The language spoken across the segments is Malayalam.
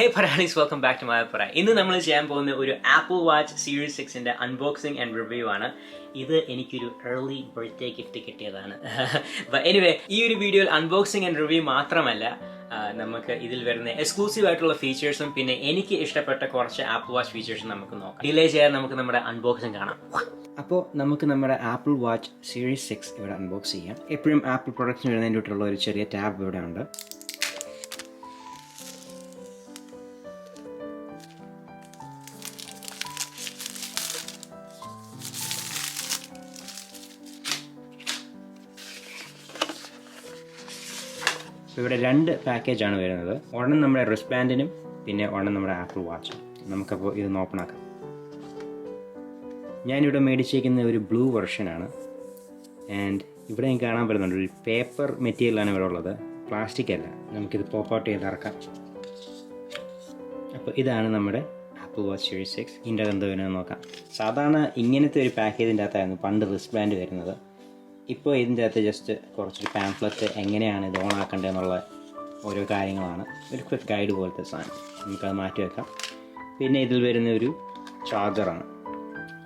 Hey Paralis, welcome back to Malayali. ഇന്ന് നമ്മൾ ചെയ്യാൻ പോകുന്ന ഒരു ആപ്പിൾ വാച്ച് സീരീസ് 6ന്റെ അൺബോക്സിംഗ് ആൻഡ് റിവ്യൂ ആണ്. ഇത് എനിക്കൊരു ഏർലി ബർത്ത്ഡേ ഗിഫ്റ്റ് കിട്ടിയതാണ്. എനിവേ, ഈ ഒരു വീഡിയോയിൽ അൺബോക്സിംഗ് ആൻഡ് റിവ്യൂ മാത്രമല്ല, നമുക്ക് ഇതിൽ വരുന്ന എക്സ്ക്ലൂസീവ് ആയിട്ടുള്ള ഫീച്ചേഴ്സും പിന്നെ എനിക്ക് ഇഷ്ടപ്പെട്ട കുറച്ച് ആപ്പിൾ വാച്ച് ഫീച്ചേഴ്സും നമുക്ക് നോക്കാം. ഡിലേ ചെയ്യാൻ നമുക്ക് നമ്മുടെ അൺബോക്സിംഗ് കാണാം. അപ്പോൾ നമുക്ക് നമ്മുടെ ആപ്പിൾ വാച്ച് സീരീസ് 6 ഇവിടെ അൺബോക്സ് ചെയ്യാം. എപ്പോഴും ആപ്പിൾ പ്രൊഡക്ട്സിന് വരുന്നതിൻ്റെ തൊട്ടുള്ള ഒരു ചെറിയ ടാബ് ഇവിടെ ഉണ്ട്. ഇവിടെ രണ്ട് പാക്കേജാണ് വരുന്നത്. ഒരെണ്ണം നമ്മുടെ റിസ്റ്റ് ബാൻഡിനും പിന്നെ ഒരെണ്ണം നമ്മുടെ ആപ്പിൾ വാച്ചും. നമുക്കപ്പോൾ ഇതൊന്ന് ഓപ്പൺ ആക്കാം. ഞാനിവിടെ മേടിച്ചേക്കുന്ന ഒരു ബ്ലൂ വെർഷനാണ്. ആൻഡ് ഇവിടെ എനിക്ക് കാണാൻ പറ്റുന്നുണ്ട് ഒരു പേപ്പർ മെറ്റീരിയലാണ് ഇവിടെ ഉള്ളത്, പ്ലാസ്റ്റിക് അല്ല. നമുക്കിത് പോപ്പ് ഔട്ട് ചെയ്ത് ഇറക്കാം. അപ്പോൾ ഇതാണ് നമ്മുടെ ആപ്പിൾ വാച്ച് സീരീസ് 6. ഇതിൻ്റെ അകത്ത് വരുന്നത് നോക്കാം. സാധാരണ ഇങ്ങനത്തെ ഒരു പാക്കേജിൻ്റെ അകത്തായിരുന്നു പണ്ട് റിസ്റ്റ് ബാൻഡ് വരുന്നത്. ഇപ്പോൾ ഇതിൻ്റെ അകത്ത് ജസ്റ്റ് കുറച്ചൊരു പാംഫ്ലെറ്റ് എങ്ങനെയാണ് ഇത് ഓൺ ആക്കേണ്ടതെന്നുള്ള ഓരോ കാര്യങ്ങളാണ്. ഒരു ക്വിക്ക് ഗൈഡ് പോലത്തെ സാധനം, നമുക്കത് മാറ്റി വെക്കാം. പിന്നെ ഇതിൽ വരുന്ന ഒരു ചാർജറാണ്.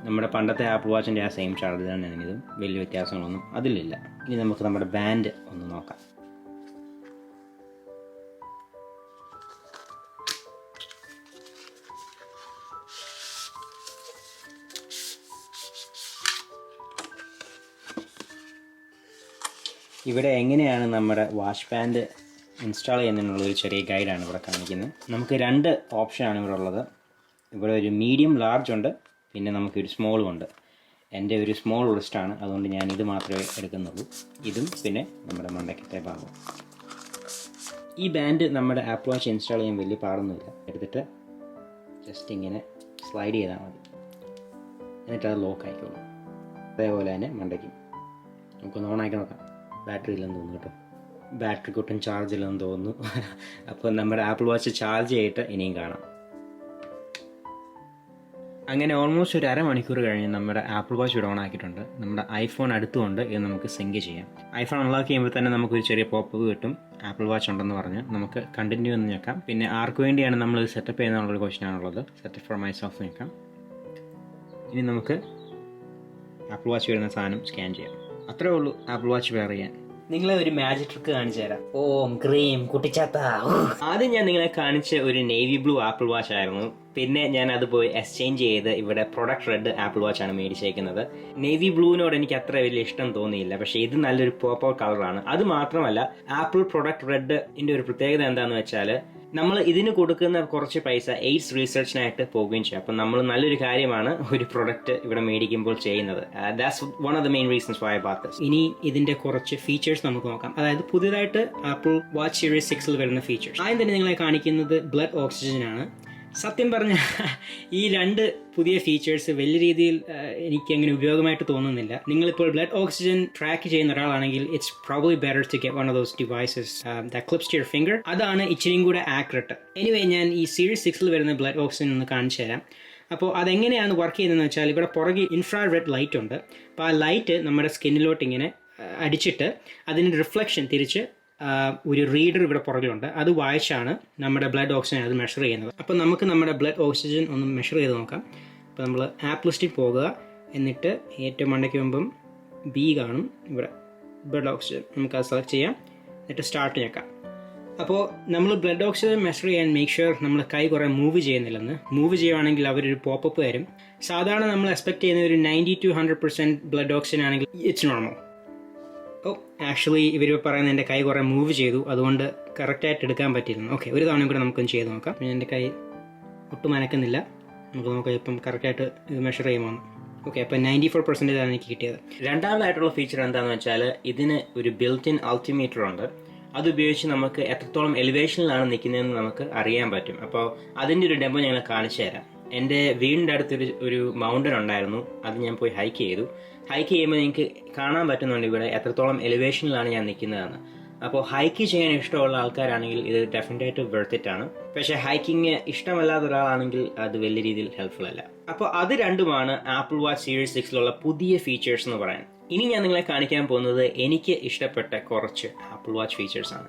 നമ്മുടെ പണ്ടത്തെ ആപ്പിൾ വാച്ചിൻ്റെ ആ സെയിം ചാർജർ തന്നെയാണ് ഇതും. വലിയ വ്യത്യാസങ്ങളൊന്നും അതിലില്ല. ഇനി നമുക്ക് നമ്മുടെ ബാൻഡ് ഒന്ന് നോക്കാം. ഇവിടെ എങ്ങനെയാണ് നമ്മുടെ വാച്ച് ബാൻഡ് ഇൻസ്റ്റാൾ ചെയ്യുന്നതിനുള്ളൊരു ചെറിയ ഗൈഡാണ് ഇവിടെ കാണിക്കുന്നത്. നമുക്ക് രണ്ട് ഓപ്ഷനാണ് ഇവിടെ ഉള്ളത്. ഇവിടെ ഒരു മീഡിയം ലാർജ് ഉണ്ട്, പിന്നെ നമുക്കൊരു സ്മോളും ഉണ്ട്. എൻ്റെ ഒരു സ്മോൾ റിസ്റ്റാണ്, അതുകൊണ്ട് ഞാൻ ഇത് മാത്രമേ എടുക്കുന്നുള്ളൂ. ഇതും പിന്നെ നമ്മുടെ മണ്ടയ്ക്കത്തെ ഭാഗം. ഈ ബാൻഡ് നമ്മുടെ ആപ്പിൾ വാച്ച് ഇൻസ്റ്റാൾ ചെയ്യാൻ വലിയ പാടൊന്നുമില്ല. എടുത്തിട്ട് ജസ്റ്റ് ഇങ്ങനെ സ്ലൈഡ് ചെയ്താൽ മതി, എന്നിട്ട് അത് ലോക്ക് ആയിക്കോളും. അതേപോലെ തന്നെ മണ്ടയ്ക്കും. നമുക്കൊന്ന് ഓണാക്കി നോക്കാം. ബാറ്ററി ഇല്ലെന്ന് തോന്നുന്നു കേട്ടോ. ബാറ്ററിക്ക് ഒട്ടും ചാർജ് ഇല്ലെന്ന് തോന്നുന്നു. അപ്പോൾ നമ്മുടെ ആപ്പിൾ വാച്ച് ചാർജ് ചെയ്തിട്ട് ഇനിയും കാണാം. അങ്ങനെ ഓൾമോസ്റ്റ് ഒരു അരമണിക്കൂർ കഴിഞ്ഞ് നമ്മുടെ ആപ്പിൾ വാച്ച് ഇവിടെ ഓൺ ആക്കിയിട്ടുണ്ട്. നമ്മുടെ ഐഫോൺ അടുത്തുകൊണ്ട് ഇത് നമുക്ക് സിങ്ക് ചെയ്യാം. ഐഫോൺ അൺലോക്ക് ചെയ്യുമ്പോൾ തന്നെ നമുക്കൊരു ചെറിയ പോപ്പ് കിട്ടും, ആപ്പിൾ വാച്ച് ഉണ്ടെന്ന് പറഞ്ഞ്. നമുക്ക് കണ്ടിന്യൂ എന്ന് ഞെക്കാം. പിന്നെ ആർക്ക് വേണ്ടിയാണ് നമ്മൾ ഇത് സെറ്റപ്പ് ചെയ്യുന്നതെന്നുള്ളൊരു ക്വസ്റ്റ്യനാണുള്ളത്. സെറ്റപ്പ് ഫോർ മൈസെൽഫ് ഞെക്കാം. ഇനി നമുക്ക് ആപ്പിൾ വാച്ച് വരുന്ന സാധനം സ്കാൻ ചെയ്യാം. അത്രേ ഉള്ളൂ ആപ്പിൾ വാച്ച് വെയർ ചെയ്യാൻ. നിങ്ങളെ ഒരു മാജിക് ട്രിക്ക് കാണിച്ചു തരാം. ഓം ക്രീം കുട്ടിച്ചാത്ത. ആദ്യം ഞാൻ നിങ്ങളെ കാണിച്ച ഒരു നേവി ബ്ലൂ ആപ്പിൾ വാച്ച് ആയിരുന്നു. പിന്നെ ഞാൻ അത് പോയി എക്സ്ചേഞ്ച് ചെയ്ത് ഇവിടെ പ്രൊഡക്റ്റ് റെഡ് ആപ്പിൾ വാച്ച് ആണ് മേടിച്ചേക്കുന്നത്. നേവി ബ്ലൂവിനോട് എനിക്ക് അത്ര വലിയ ഇഷ്ടം തോന്നിയില്ല, പക്ഷേ ഇത് നല്ലൊരു പോപ്പ് ഔട്ട് കളറാണ്. അത് മാത്രമല്ല, ആപ്പിൾ പ്രൊഡക്റ്റ് റെഡിന്റെ ഒരു പ്രത്യേകത എന്താണെന്ന് വെച്ചാൽ നമ്മൾ ഇതിന് കൊടുക്കുന്ന കുറച്ച് പൈസ എയ്ഡ്സ് റീസെർച്ചിനായിട്ട് പോവുകയും ചെയ്യും. അപ്പം നമ്മൾ നല്ലൊരു കാര്യമാണ് ഒരു പ്രൊഡക്റ്റ് ഇവിടെ മേടിക്കുമ്പോൾ ചെയ്യുന്നത്. That's one of the main reasons Y I boat this. ഇനി ഇതിന്റെ കുറച്ച് ഫീച്ചേഴ്സ് നമുക്ക് നോക്കാം. അതായത് പുതിയതായിട്ട് ആപ്പിൾ വാച്ച് സീരീസ് 6ൽ വരുന്ന ഫീച്ചേഴ്സ്. ആദ്യം തന്നെ നിങ്ങളെ കാണിക്കുന്നത് ബ്ലഡ് ഓക്സിജൻ ആണ്. സത്യം പറഞ്ഞ ഈ രണ്ട് പുതിയ ഫീച്ചേഴ്സ് വലിയ രീതിയിൽ എനിക്ക് അങ്ങനെ ഉപയോഗമായിട്ട് തോന്നുന്നില്ല. നിങ്ങളിപ്പോൾ ബ്ലഡ് ഓക്സിജൻ ട്രാക്ക് ചെയ്യുന്ന ഒരാളാണെങ്കിൽ it's probably better to get one of those devices that clips to your finger. അതാണ് ഇച്ചിരിയും കൂടെ ആക്യുറേറ്റ്. എനിവേ, ഞാൻ ഈ സീരീസ് 6ൽ വരുന്ന ബ്ലഡ് ഓക്സിജൻ ഒന്ന് കാണിച്ചു തരാം. അപ്പോൾ അതെങ്ങനെയാണ് വർക്ക് ചെയ്യുന്നതെന്ന് വെച്ചാൽ, ഇവിടെ പുറകെ ഇൻഫ്രാറെഡ് ലൈറ്റ് ഉണ്ട്. അപ്പോൾ ആ ലൈറ്റ് നമ്മുടെ സ്കിന്നിലോട്ട് ഇങ്ങനെ അടിച്ചിട്ട് അതിൻ്റെ റിഫ്ലക്ഷൻ തിരിച്ച് ഒരു റീഡർ ഇവിടെ പുറകിലുണ്ട്. അത് വായിച്ചാണ് നമ്മുടെ ബ്ലഡ് ഓക്സിജൻ അത് മെഷർ ചെയ്യുന്നത്. അപ്പോൾ നമുക്ക് നമ്മുടെ ബ്ലഡ് ഓക്സിജൻ ഒന്ന് മെഷർ ചെയ്ത് നോക്കാം. അപ്പോൾ നമ്മൾ ആപ്പ് ലിസ്റ്റിൽ പോകുക, എന്നിട്ട് ഏറ്റവും മണ്ടയ്ക്ക് മുമ്പം ബി കാണും ഇവിടെ ബ്ലഡ് ഓക്സിജൻ. നമുക്കത് സെലക്ട് ചെയ്യാം, എന്നിട്ട് സ്റ്റാർട്ട് ഞെക്കാം. അപ്പോൾ നമ്മൾ ബ്ലഡ് ഓക്സിജൻ മെഷർ ചെയ്യാൻ മേക്ക് ഷുവർ നമ്മൾ കൈ കുറേ മൂവ് ചെയ്യുന്നില്ലെന്ന്. മൂവ് ചെയ്യുവാണെങ്കിൽ അവരൊരു പോപ്പപ്പ് വരും. സാധാരണ നമ്മൾ എക്സ്പെക്ട് ചെയ്യുന്ന ഒരു 90 to 100% ബ്ലഡ് ഓക്സിജൻ ആണെങ്കിൽ ഇറ്റ്സ് നോർമൽ. ആക്ച്വലി ഇവർ പറയുന്നത് എൻ്റെ കൈ കുറേ മൂവ് ചെയ്തു, അതുകൊണ്ട് കറക്റ്റായിട്ട് എടുക്കാൻ പറ്റിയിരുന്നു. ഓക്കെ, ഒരു തവണയും കൂടെ നമുക്കൊന്ന് ചെയ്ത് നോക്കാം. പിന്നെ എൻ്റെ കൈ ഒട്ടും അനക്കുന്നില്ല. നമുക്ക് നോക്കാം ഇപ്പം കറക്റ്റായിട്ട് ഇത് മെഷർ ചെയ്യുമ്പോൾ. ഓക്കെ, അപ്പം 94% ആണ് എനിക്ക് കിട്ടിയത്. രണ്ടാമതായിട്ടുള്ള ഫീച്ചർ എന്താണെന്ന് വെച്ചാൽ, ഇതിന് ഒരു ബിൽറ്റ് ഇൻ അൾട്ടിമീറ്റർ ഉണ്ട്. അതുപയോഗിച്ച് നമുക്ക് എത്രത്തോളം എലിവേഷനിലാണ് നിൽക്കുന്നതെന്ന് നമുക്ക് അറിയാൻ പറ്റും. അപ്പോൾ അതിൻ്റെ ഒരു ഡെമോ ഞങ്ങൾ കാണിച്ചു തരാം. എൻ്റെ വീടിൻ്റെ അടുത്തൊരു മൗണ്ടൻ ഉണ്ടായിരുന്നു. അത് ഞാൻ പോയി ഹൈക്ക് ചെയ്തു. ഹൈക്ക് ചെയ്യുമ്പോൾ നിങ്ങൾക്ക് കാണാൻ പറ്റുന്നുണ്ട് ഇവിടെ എത്രത്തോളം എലിവേഷനിലാണ് ഞാൻ നിൽക്കുന്നതെന്ന്. അപ്പോൾ ഹൈക്ക് ചെയ്യാൻ ഇഷ്ടമുള്ള ആൾക്കാരാണെങ്കിൽ ഇത് ഡെഫിനറ്റായിട്ട് വെർത്ത് ഇറ്റ് ആണ്. പക്ഷേ ഹൈക്കിങ് ഇഷ്ടമല്ലാത്ത ഒരാളാണെങ്കിൽ അത് വലിയ രീതിയിൽ ഹെൽപ്ഫുൾ അല്ല. അപ്പോൾ അത് രണ്ടുമാണ് ആപ്പിൾ വാച്ച് സീരീസ് 6ലുള്ള പുതിയ ഫീച്ചേഴ്സ് എന്ന് പറയാൻ. ഇനി ഞാൻ നിങ്ങളെ കാണിക്കാൻ പോകുന്നത് എനിക്ക് ഇഷ്ടപ്പെട്ട കുറച്ച് ആപ്പിൾ വാച്ച് ഫീച്ചേഴ്സ് ആണ്.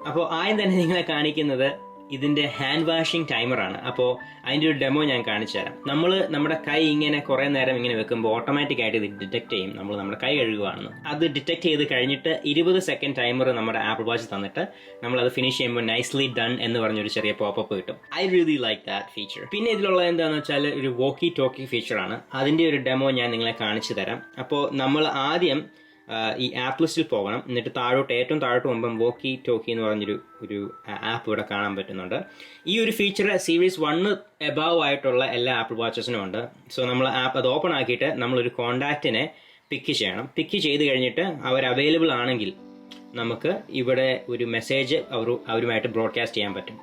അപ്പോൾ ആദ്യം തന്നെ നിങ്ങളെ കാണിക്കുന്നത് ഇതിൻ്റെ ഹാൻഡ് വാഷിംഗ് ടൈമറാണ്. അപ്പോൾ അതിൻ്റെ ഒരു ഡെമോ ഞാൻ കാണിച്ചു തരാം. നമ്മുടെ കൈ ഇങ്ങനെ കുറേ നേരം ഇങ്ങനെ വെക്കുമ്പോൾ ഓട്ടോമാറ്റിക്കായിട്ട് ഇത് ഡിറ്റക്ട് ചെയ്യും നമ്മുടെ കൈ കഴുകുകയാണെന്ന്. അത് ഡിറ്റക്ട് ചെയ്ത് കഴിഞ്ഞിട്ട് 20 സെക്കൻഡ് ടൈമർ നമ്മുടെ ആപ്പിൾ വാച്ച് തന്നിട്ട് നമ്മളത് ഫിനിഷ് ചെയ്യുമ്പോൾ നൈസ്ലി ഡൺ എന്ന് പറഞ്ഞൊരു ചെറിയ പോപ്പപ്പ് കിട്ടും. I really like that feature. പിന്നെ ഇതിലുള്ള എന്താണെന്ന് വെച്ചാൽ ഒരു വോക്കി ടോക്കി ഫീച്ചറാണ്. അതിൻ്റെ ഒരു ഡെമോ ഞാൻ നിങ്ങളെ കാണിച്ചു തരാം. അപ്പോൾ നമ്മൾ ആദ്യം ഈ ആപ്പ് ലിസ്റ്റിൽ പോകണം. എന്നിട്ട് ഏറ്റവും താഴോട്ട് പോകുമ്പം വോക്കി ടോക്കി എന്ന് പറഞ്ഞൊരു ആപ്പ് ഇവിടെ കാണാൻ പറ്റുന്നുണ്ട്. ഈ ഒരു ഫീച്ചർ സീരീസ് 1 എബവ് ആയിട്ടുള്ള എല്ലാ ആപ്പിൾ വാച്ചസിനും ഉണ്ട്. സോ നമ്മൾ ആപ്പ് അത് ഓപ്പൺ ആക്കിയിട്ട് നമ്മളൊരു കോണ്ടാക്റ്റിനെ പിക്ക് ചെയ്യണം. പിക്ക് ചെയ്ത് കഴിഞ്ഞിട്ട് അവർ അവൈലബിൾ ആണെങ്കിൽ നമുക്ക് ഇവിടെ ഒരു മെസ്സേജ് അവരുമായിട്ട് ബ്രോഡ്കാസ്റ്റ് ചെയ്യാൻ പറ്റും.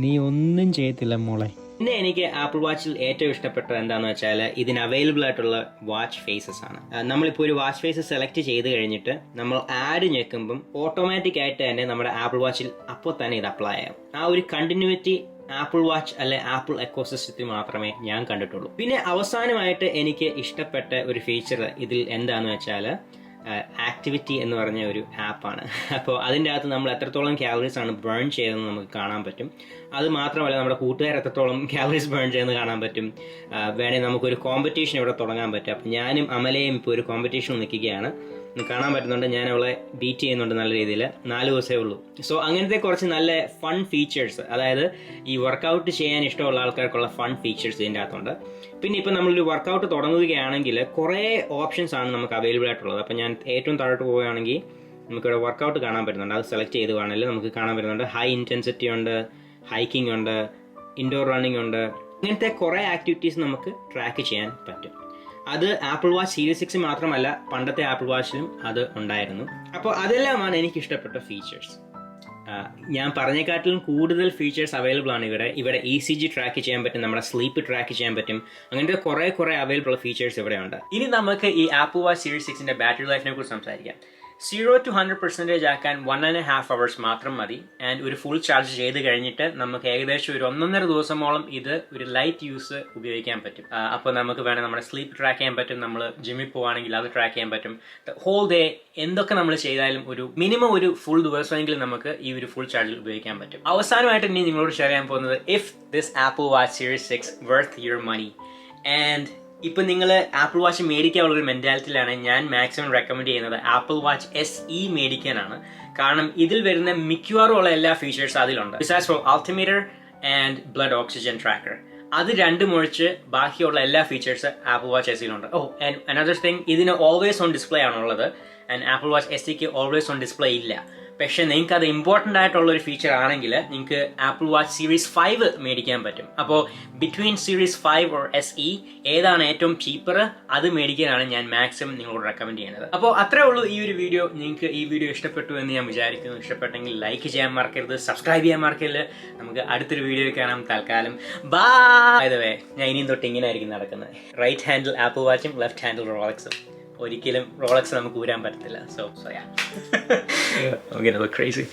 നീ ഒന്നും ചെയ്യത്തില്ല മോളെ. പിന്നെ എനിക്ക് ആപ്പിൾ വാച്ചിൽ ഏറ്റവും ഇഷ്ടപ്പെട്ടത് എന്താണെന്ന് വെച്ചാൽ ഇതിന് അവൈലബിൾ ആയിട്ടുള്ള വാച്ച് ഫേസസ് ആണ്. നമ്മളിപ്പോൾ ഒരു വാച്ച് ഫേസ് സെലക്ട് ചെയ്ത് കഴിഞ്ഞിട്ട് നമ്മൾ ആഡ് ഞെക്കുമ്പം ഓട്ടോമാറ്റിക് ആയിട്ട് തന്നെ നമ്മുടെ ആപ്പിൾ വാച്ചിൽ അപ്പോൾ തന്നെ ഇത് അപ്ലൈ ആകും. ആ ഒരു കണ്ടിന്യൂറ്റി ആപ്പിൾ വാച്ച് അല്ലെ ആപ്പിൾ എക്കോസിസ്റ്റത്തിൽ മാത്രമേ ഞാൻ കണ്ടിട്ടുള്ളൂ. പിന്നെ അവസാനമായിട്ട് എനിക്ക് ഇഷ്ടപ്പെട്ട ഒരു ഫീച്ചർ ഇതിൽ എന്താണെന്ന് വെച്ചാൽ ആക്ടിവിറ്റി എന്ന് പറഞ്ഞ ഒരു ആപ്പാണ്. അപ്പോൾ അതിൻ്റെ അകത്ത് നമ്മൾ എത്രത്തോളം കാലറീസ് ആണ് ബേൺ ചെയ്തതെന്ന് നമുക്ക് കാണാൻ പറ്റും. അത് മാത്രമല്ല നമ്മുടെ കൂട്ടുകാർ എത്രത്തോളം കാലറീസ് ബേൺ ചെയ്യുന്നത് കാണാൻ പറ്റും. വേണേൽ നമുക്കൊരു കോമ്പറ്റീഷൻ ഇവിടെ തുടങ്ങാൻ പറ്റും. അപ്പം ഞാനും അമലയും ഇപ്പോൾ ഒരു കോമ്പറ്റീഷൻ നിൽക്കുകയാണ്. കാണാൻ പറ്റുന്നുണ്ട്. ഞാൻ അവളെ ബീറ്റ് ചെയ്യുന്നുണ്ട് നല്ല രീതിയിൽ. 4 ദിവസമേ ഉള്ളൂ. സോ അങ്ങനത്തെ കുറച്ച് നല്ല ഫൺ ഫീച്ചേഴ്സ്, അതായത് ഈ വർക്കൗട്ട് ചെയ്യാൻ ഇഷ്ടമുള്ള ആൾക്കാർക്കുള്ള ഫൺ ഫീച്ചേഴ്സ് ഇതിൻ്റെ അകത്തുണ്ട്. പിന്നെ ഇപ്പം നമ്മളൊരു വർക്കൗട്ട് തുടങ്ങുകയാണെങ്കിൽ കുറേ ഓപ്ഷൻസ് ആണ് നമുക്ക് അവൈലബിൾ ആയിട്ടുള്ളത്. അപ്പം ഞാൻ ഏറ്റവും താഴോട്ട് പോവുകയാണെങ്കിൽ നമുക്കിവിടെ വർക്കൗട്ട് കാണാൻ പറ്റുന്നുണ്ട്. അത് സെലക്ട് ചെയ്ത് വേണമെങ്കിൽ നമുക്ക് കാണാൻ പറ്റുന്നുണ്ട്. ഹൈ ഇൻറ്റൻസിറ്റി ഉണ്ട്, ഹൈക്കിംഗ് ഉണ്ട്, ഇൻഡോർ റണ്ണിംഗ് ഉണ്ട്. ഇങ്ങനത്തെ കുറേ ആക്ടിവിറ്റീസ് നമുക്ക് ട്രാക്ക് ചെയ്യാൻ പറ്റും. അത് ആപ്പിൾ വാച്ച് സീരീസ് 6 മാത്രമല്ല, പണ്ടത്തെ ആപ്പിൾ വാച്ചിലും അത് ഉണ്ടായിരുന്നു. അപ്പോൾ അതെല്ലാമാണ് എനിക്ക് ഇഷ്ടപ്പെട്ട ഫീച്ചേഴ്സ്. ഞാൻ പറഞ്ഞേക്കാട്ടിലും കൂടുതൽ ഫീച്ചേഴ്സ് അവൈലബിൾ ആണ് ഇവിടെ ECG ട്രാക്ക് ചെയ്യാൻ പറ്റും, നമ്മുടെ സ്ലീപ്പ് ട്രാക്ക് ചെയ്യാൻ പറ്റും. അങ്ങനത്തെ കുറേ അവൈലബിൾ ഫീച്ചേഴ്സ് ഇവിടെ ഉണ്ട്. ഇനി നമുക്ക് ഈ ആപ്പിൾ വാച്ച് സീരീസ് 6ന്റെ ബാറ്ററി ലൈഫിനെ കുറിച്ച് സംസാരിക്കാം. 0 to 100% ആക്കാൻ 1.5 hours മാത്രം മതി. ആൻഡ് ഒരു ഫുൾ ചാർജ് ചെയ്ത് കഴിഞ്ഞിട്ട് നമുക്ക് ഏകദേശം ഒരു 1.5 ദിവസമോളം ഇത് ഒരു ലൈറ്റ് യൂസ് ഉപയോഗിക്കാൻ പറ്റും. അപ്പോൾ നമുക്ക് വേണേൽ നമ്മുടെ സ്ലീപ്പ് ട്രാക്ക് ചെയ്യാൻ പറ്റും. നമ്മൾ ജിമ്മിൽ പോവുകയാണെങ്കിൽ അത് ട്രാക്ക് ചെയ്യാൻ പറ്റും. ഹോൾ ഡേ എന്തൊക്കെ നമ്മൾ ചെയ്താലും ഒരു മിനിമം ഒരു ഫുൾ ദിവസമെങ്കിലും നമുക്ക് ഈ ഒരു ഫുൾ ചാർജിൽ ഉപയോഗിക്കാൻ പറ്റും. അവസാനമായിട്ട് ഇനി നിങ്ങളോട് ഷെയർ ചെയ്യാൻ പോകുന്നത് if this Apple Watch Series 6 worth your money. And ഇപ്പം നിങ്ങൾ ആപ്പിൾ വാച്ച് മേടിക്കാനുള്ളൊരു മെൻറ്റാലിറ്റിയിലാണ് ഞാൻ മാക്സിമം റെക്കമെൻഡ് ചെയ്യുന്നത് ആപ്പിൾ വാച്ച് SE മേടിക്കാനാണ്. കാരണം ഇതിൽ വരുന്ന മിക്കവാറും ഉള്ള എല്ലാ ഫീച്ചേഴ്സും അതിലുണ്ട്. Besides for altimeter and blood oxygen tracker, അത് രണ്ടും ഒഴിച്ച് ബാക്കിയുള്ള എല്ലാ ഫീച്ചേഴ്സ് ആപ്പിൾ വാച്ച് SEയിലുണ്ട്. ആൻഡ് അനദർ തിങ്, ഇതിന് ഓൾവേസ് ഓൺ ഡിസ്പ്ലേ ആണുള്ളത്. ആൻഡ് ആപ്പിൾ വാച്ച് SEക്ക് ഓൾവേസ് ഓൺ ഡിസ്പ്ലേ ഇല്ല. പക്ഷെ നിങ്ങൾക്ക് അത് ഇമ്പോർട്ടൻ്റ് ആയിട്ടുള്ള ഒരു ഫീച്ചർ ആണെങ്കിൽ നിങ്ങൾക്ക് ആപ്പിൾ വാച്ച് സീരീസ് 5 മേടിക്കാൻ പറ്റും. അപ്പോൾ ബിറ്റ്വീൻ സീരീസ് 5 or SE ഏതാണ് ഏറ്റവും ചീപ്പർ അത് മേടിക്കാനാണ് ഞാൻ മാക്സിമം നിങ്ങളോട് റെക്കമെൻഡ് ചെയ്യുന്നത്. അപ്പോൾ അത്രേ ഉള്ളൂ ഈ ഒരു വീഡിയോ. നിങ്ങൾക്ക് ഈ വീഡിയോ ഇഷ്ടപ്പെട്ടു എന്ന് ഞാൻ വിചാരിക്കുന്നു. ഇഷ്ടപ്പെട്ടെങ്കിൽ ലൈക്ക് ചെയ്യാൻ മറക്കരുത്, സബ്സ്ക്രൈബ് ചെയ്യാൻ മറക്കരുത്. നമുക്ക് അടുത്തൊരു വീഡിയോ കാണാം. തൽക്കാലം ബൈ. ദ വേ, ഞാൻ ഇനിയും തൊട്ട് ഇങ്ങനെ ആയിരിക്കും നടക്കുന്നത്. റൈറ്റ് ഹാൻഡിൽ ആപ്പിൾ വാച്ചും ലെഫ്റ്റ് ഹാൻഡിൽ റോളക്സും. ഒരിക്കലും റോളക്സ് നമുക്ക് ഊരാൻ പറ്റത്തില്ല. So yeah. I'm gonna look crazy.